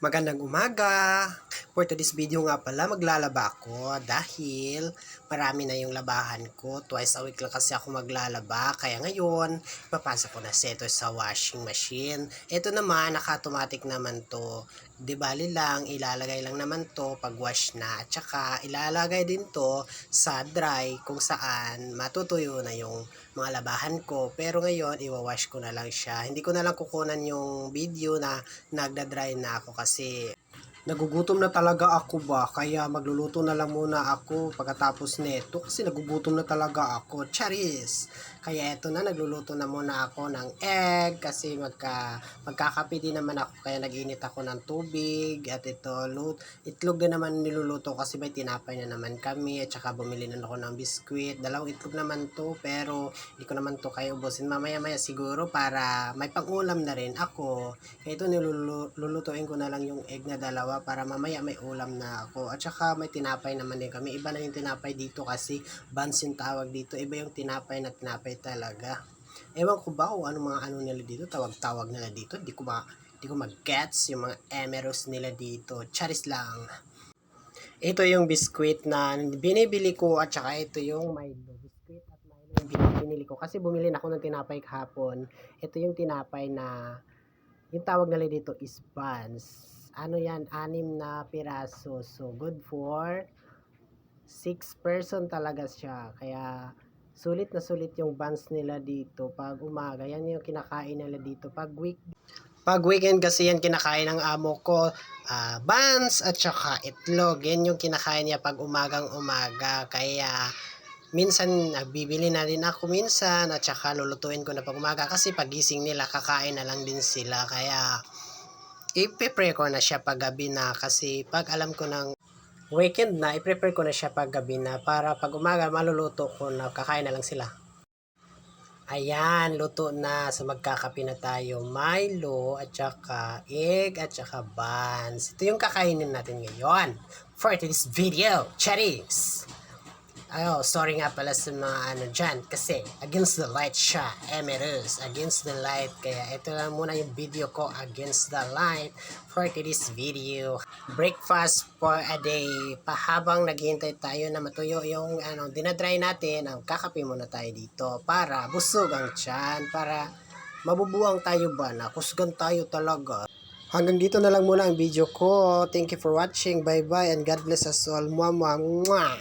Magandang umaga! For today's video nga pala, maglalaba ako dahil marami na yung labahan ko. Twice a week lang kasi ako maglalaba. Kaya ngayon, papasok ko na ito sa washing machine. Ito naman, naka-automatic naman to. Di bali lang, ilalagay lang naman to pag wash na. At saka, ilalagay din to sa dry kung saan matutuyo na yung mga labahan ko. Pero ngayon, iwawash ko na lang siya. Hindi ko na lang kukunan yung video na nagda-dry na ako kasi nagugutom na talaga ako ba, kaya magluluto na lang muna ako pagkatapos nito kasi nagugutom na talaga ako. Charis! Kaya eto na, nagluluto na muna ako ng egg kasi magkakape din naman ako, kaya nag-init ako ng tubig. At ito, itlog din naman niluluto kasi may tinapay na naman kami, at saka bumili na ako ng biskwit. Dalawang itlog naman to, pero hindi ko naman to kaya ubusin mamaya-maya siguro para may pang-ulam na rin ako. Kaya ito, nilulutuin ko na lang yung egg na dalawa para mamaya may ulam na ako. At saka may tinapay naman din kami. Iba na yung tinapay dito kasi buns yung tawag dito. Iba yung tinapay na tinapay talaga. Ewan ko ba kung mga ano nila dito, tawag-tawag nila dito. Di ko mag-gets yung mga emeros nila dito. Charis lang. Ito yung biskwit na binibili ko, at saka ito yung Milo. Biskwit at Milo yung binili ko kasi bumili na ako ng tinapay kahapon. Ito yung tinapay na yung tawag nila dito is buns. Ano yan? 6 na piraso. So, good for 6 person talaga siya. Kaya, sulit na sulit yung buns nila dito pag umaga. Yan yung kinakain nila dito. Pag weekend kasi yan kinakain ng amo ko. Buns at saka itlog. Yan yung kinakain niya pag umagang umaga. Kaya, minsan nagbibili na din ako minsan, at saka lulutuin ko na pag umaga kasi pagising nila kakain na lang din sila. Kaya i-prepare ko na siya pag gabi na kasi pag alam ko ng weekend na, i-prepare ko na siya pag gabi na para pag umaga maluluto ko na, kakain na lang sila. Ayan, luto na. So magkakape na tayo. Milo at saka egg at saka buns. Ito yung kakainin natin ngayon for this video. Charis! Sorry nga pala sa mga ano dyan kasi against the light siya, Emerus, against the light. Kaya ito lang muna yung video ko against the light for this video. Breakfast for a day. Pahabang naghihintay tayo na matuyo yung dinadry natin, kakape muna tayo dito para busog ang tiyan, para mabubuang tayo ba na kusgan tayo talaga. Hanggang dito na lang muna ang video ko. Thank you for watching. Bye bye and God bless us all. Mwah mwah mwah.